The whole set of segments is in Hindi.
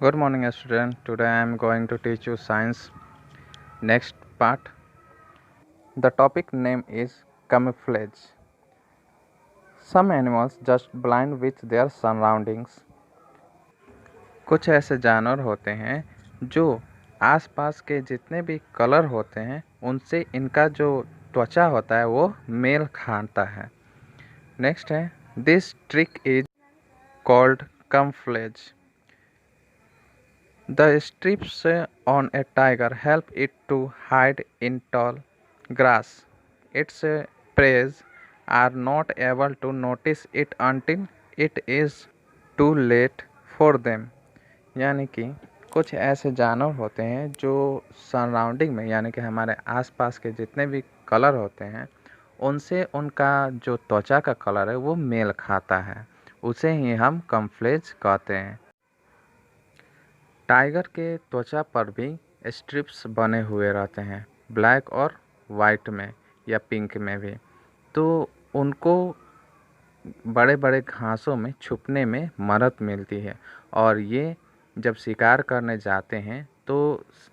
Good morning, student. Today I am going to teach you science next part. The topic name is camouflage. Some animals just blend with their surroundings. कुछ ऐसे जानवर होते हैं जो आसपास के जितने भी कलर होते हैं उनसे इनका जो त्वचा होता है वो मेल खाता है। नेक्स्ट है this trick is called camouflage. The strips on a tiger help it to hide in tall grass. Its prey are not able to notice it until it is too late for them. यानी कि कुछ ऐसे जानवर होते हैं जो सराउंडिंग में यानी कि हमारे आसपास के जितने भी कलर होते हैं उनसे उनका जो त्वचा का कलर है वो मेल खाता है, उसे ही हम कैमोफ्लेज कहते हैं। टाइगर के त्वचा पर भी स्ट्रिप्स बने हुए रहते हैं, ब्लैक और वाइट में या पिंक में भी। तो उनको बड़े बड़े घासों में छुपने में मदद मिलती है और ये जब शिकार करने जाते हैं तो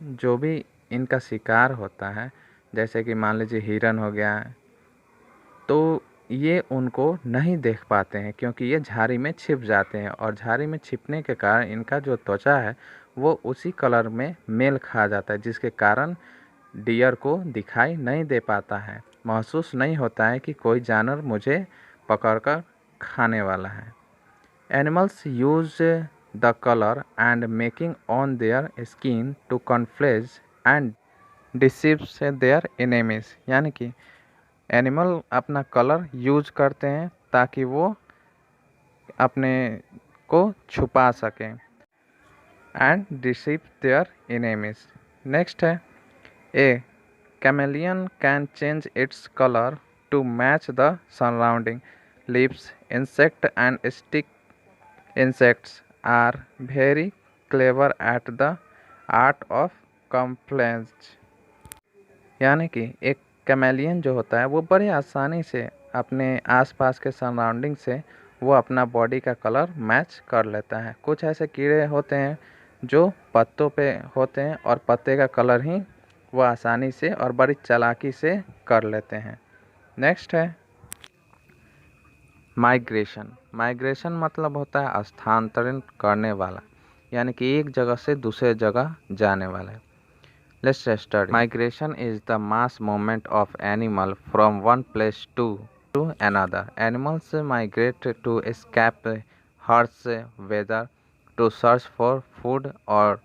जो भी इनका शिकार होता है, जैसे कि मान लीजिए हिरन हो गया, तो ये उनको नहीं देख पाते हैं क्योंकि ये झाड़ी में छिप जाते हैं और झाड़ी में छिपने के कारण इनका जो त्वचा है वो उसी कलर में मेल खा जाता है, जिसके कारण डियर को दिखाई नहीं दे पाता है, महसूस नहीं होता है कि कोई जानवर मुझे पकड़कर खाने वाला है। Animals use the colour and making on their skin to camouflage and deceives their enemies. यानी कि एनिमल अपना कलर यूज करते हैं ताकि वो अपने को छुपा सकें and deceive their enemies. Next है a chameleon can change its colour to match the surrounding leaves. Insect and stick insects are very clever at the art of camouflage. यानी कि एक कैमेलियन जो होता है वो बड़े आसानी से अपने आसपास के सराउंडिंग से वो अपना बॉडी का कलर मैच कर लेता है। कुछ ऐसे कीड़े होते हैं जो पत्तों पे होते हैं और पत्ते का कलर ही वो आसानी से और बड़ी चालाकी से कर लेते हैं। नेक्स्ट है माइग्रेशन। माइग्रेशन मतलब होता है स्थानांतरण करने वाला, यानी कि एक जगह से दूसरे जगह जाने वाला। Let's study. Migration is the mass movement of animal from one place to another. Animals migrate to escape harsh weather, to search for food, or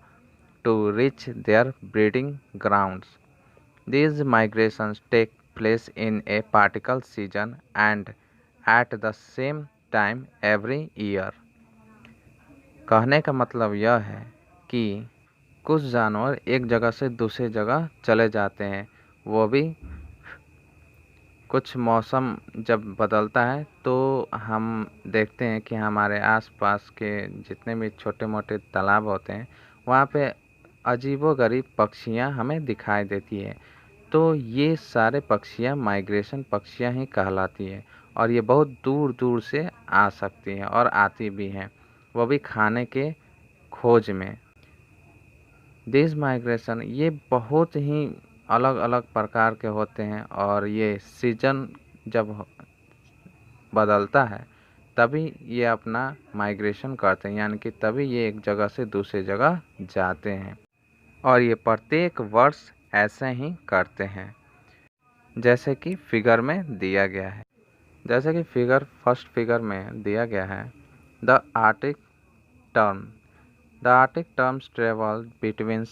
to reach their breeding grounds. These migrations take place in a particular season and at the same time every year. कहने का मतलब यह है कि कुछ जानवर एक जगह से दूसरी जगह चले जाते हैं, वो भी कुछ मौसम जब बदलता है तो हम देखते हैं कि हमारे आसपास के जितने भी छोटे मोटे तालाब होते हैं वहाँ पे अजीबोगरीब पक्षियाँ हमें दिखाई देती है। तो ये सारे पक्षियाँ माइग्रेशन पक्षियाँ ही कहलाती है और ये बहुत दूर दूर से आ सकती हैं और आती भी हैं, वो भी खाने के खोज में। दिस माइग्रेशन ये बहुत ही अलग अलग प्रकार के होते हैं और ये सीजन जब बदलता है तभी ये अपना माइग्रेशन करते हैं, यानी कि तभी ये एक जगह से दूसरी जगह जाते हैं और ये प्रत्येक वर्ष ऐसे ही करते हैं जैसे कि फिगर में दिया गया है। जैसे कि फर्स्ट फिगर में दिया गया है the Arctic term. The Arctic terms travel between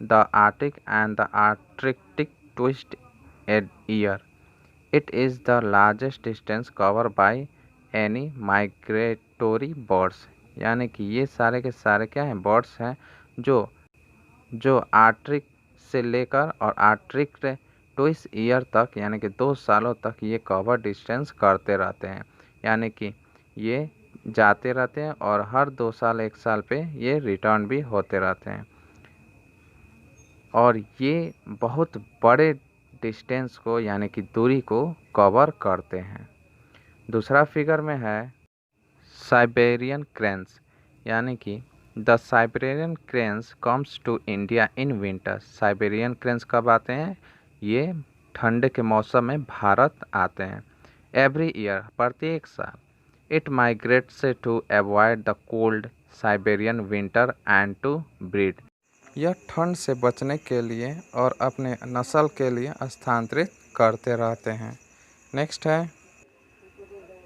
the Arctic and the Arctic twist a year. It is the largest distance covered by any migratory birds. यानी कि ये सारे के सारे क्या हैं, बर्ड्स हैं जो जो आर्कटिक से लेकर और आर्कटिक ट्विस्ट ईयर तक यानी कि 2 सालों तक ये कवर डिस्टेंस करते रहते हैं। यानी कि ये जाते रहते हैं और हर 2 साल 1 साल पे ये रिटर्न भी होते रहते हैं और ये बहुत बड़े डिस्टेंस को यानी कि दूरी को कवर करते हैं। दूसरा फिगर में है साइबेरियन क्रेन्स। यानी कि the Siberian cranes comes to India in winter. Siberian cranes कब आते हैं? ये ठंड के मौसम में भारत आते हैं। एवरी ईयर, प्रत्येक साल। It migrates to avoid the cold Siberian winter and to breed. यह ठंड से बचने के लिए और अपने नस्ल के लिए स्थानांतरित करते रहते हैं। नेक्स्ट है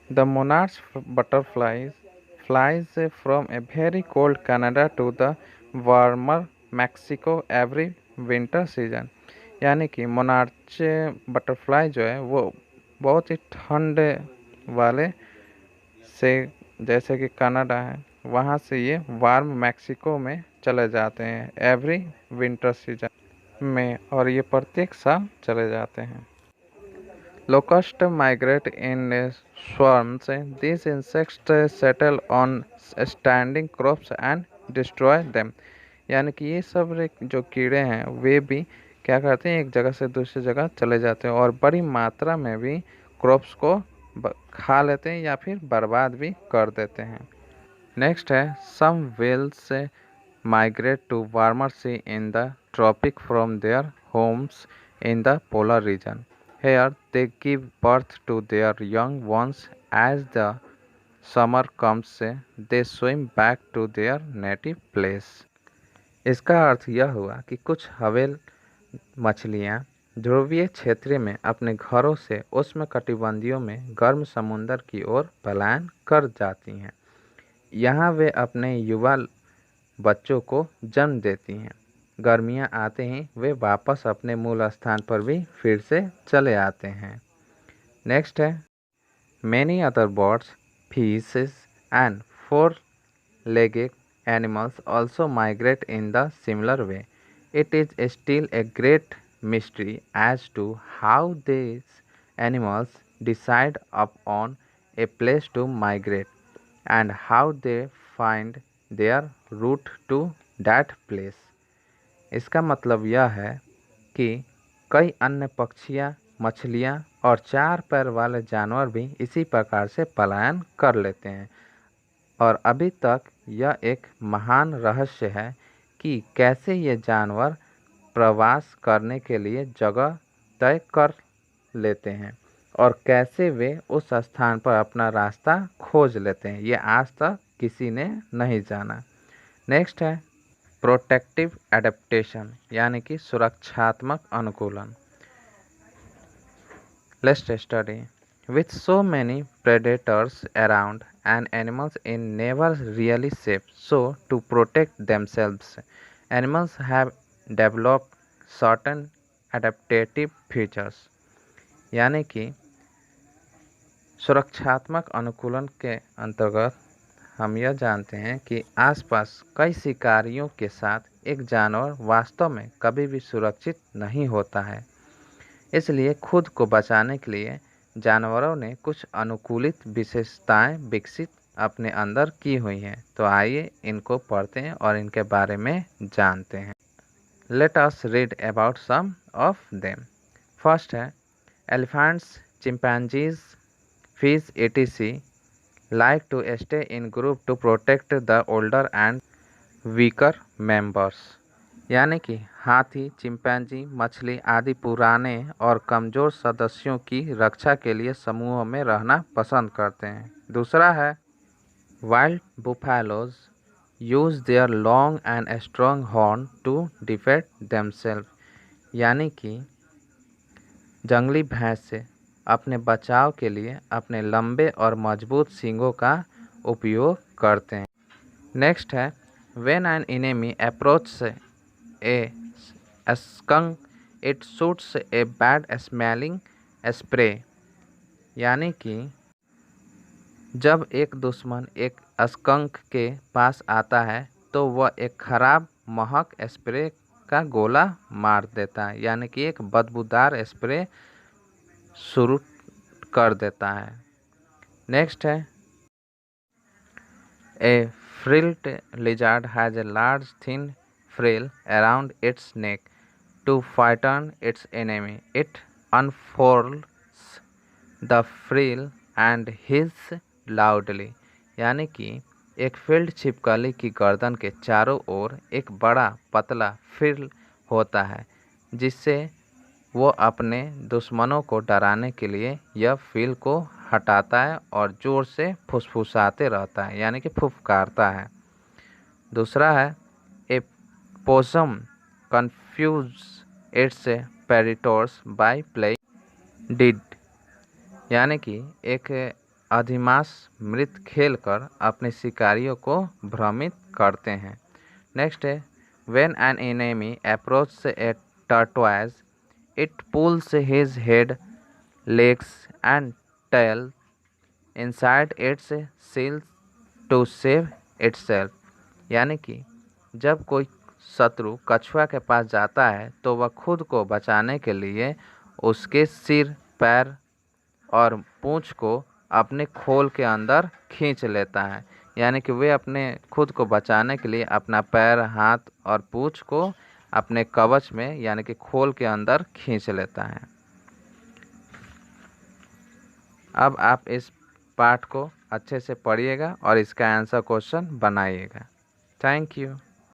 the monarch butterflies flies from a very cold Canada to the warmer Mexico every winter season। यानी कि मोनार्च बटरफ्लाई जो है वो बहुत ही ठंड वाले से, जैसे कि कनाडा है, वहाँ से ये वार्म मैक्सिको में चले जाते हैं एवरी विंटर सीजन में, और ये प्रत्येक साल चले जाते हैं। Locusts migrate in swarms. These insects settle on standing crops and destroy them। यानी कि ये सब जो कीड़े हैं वे भी क्या करते हैं, एक जगह से दूसरी जगह चले जाते हैं और बड़ी मात्रा में भी क्रॉप्स को खा लेते हैं या फिर बर्बाद भी कर देते हैं। नेक्स्ट है सम whales migrate to warmer sea in the tropic from their homes in the polar region. Here they give birth to their young ones. As the summer comes, they swim back to their native place। इसका अर्थ यह हुआ कि कुछ हवेल मछलियाँ ध्रुवीय क्षेत्र में अपने घरों से उष्णकटिबंधीय में गर्म समुद्र की ओर पलायन कर जाती हैं। यहाँ वे अपने युवा बच्चों को जन्म देती हैं। गर्मियाँ आते ही वे वापस अपने मूल स्थान पर भी फिर से चले आते हैं। नेक्स्ट है many other birds, fishes and four legged animals also migrate in the similar way. It is still a great mystery as to how this animals decide upon a place to migrate and how they find their route to that place. इसका मतलब यह है कि कई अन्य पक्षियाँ, मछलियाँ और चार पैर वाले जानवर भी इसी प्रकार से पलायन कर लेते हैं, और अभी तक यह एक महान रहस्य है कि कैसे ये जानवर प्रवास करने के लिए जगह तय कर लेते हैं और कैसे वे उस स्थान पर अपना रास्ता खोज लेते हैं, ये आज तक किसी ने नहीं जाना। नेक्स्ट है प्रोटेक्टिव एडेप्टेशन, यानी कि सुरक्षात्मक अनुकूलन। Let's study with so many predators around and animals in never really safe, so to protect themselves animals have developed certain adaptive features। यानी कि सुरक्षात्मक अनुकूलन के अंतर्गत हम यह जानते हैं कि आसपास कई शिकारियों के साथ एक जानवर वास्तव में कभी भी सुरक्षित नहीं होता है। इसलिए खुद को बचाने के लिए जानवरों ने कुछ अनुकूलित विशेषताएं विकसित अपने अंदर की हुई हैं। तो आइए इनको पढ़ते हैं और इनके बारे में जानते हैं। Let us read about some of them. First है elephants, chimpanzees, fish etc like to stay in group to protect the older and weaker members। यानी कि हाथी, चिंपैंजी, मछली आदि पुराने और कमज़ोर सदस्यों की रक्षा के लिए समूहों में रहना पसंद करते हैं। दूसरा है wild buffaloes use their long and strong horn to defend themselves. यानी कि जंगली भैंस से अपने बचाव के लिए अपने लंबे और मजबूत सींगों का उपयोग करते हैं। नेक्स्ट है when an enemy approach A skunk it shoots a bad smelling spray। यानी कि जब एक दुश्मन एक स्कंक के पास आता है तो वह एक खराब महक स्प्रे का गोला मार देता है, यानी कि एक बदबूदार स्प्रे शुरू कर देता है। नेक्स्ट है a frilled lizard has a large thin frill around its neck to frighten its enemy। It unfurls the frill and hisses loudly। यानी कि एक फील्ड छिपकली की गर्दन के चारों ओर एक बड़ा पतला फ्रिल होता है, जिससे वो अपने दुश्मनों को डराने के लिए यह फ्रिल को हटाता है और जोर से फुसफुसाते रहता है, यानी कि फुफकारता है। दूसरा है a possum confuse its predators by playing dead, यानी कि एक अधिमास मृत खेलकर अपने शिकारियों को भ्रमित करते हैं। नेक्स्ट है when an enemy approach a tortoise it pulls his head, legs and tail inside its shells to save itself, यानी कि जब कोई शत्रु कछुआ के पास जाता है तो वह खुद को बचाने के लिए उसके सिर, पैर और पूंछ को अपने खोल के अंदर खींच लेता है, यानी कि वे अपने खुद को बचाने के लिए अपना पैर, हाथ और पूंछ को अपने कवच में यानी कि खोल के अंदर खींच लेता है। अब आप इस पाठ को अच्छे से पढ़िएगा और इसका आंसर क्वेश्चन बनाइएगा। Thank you.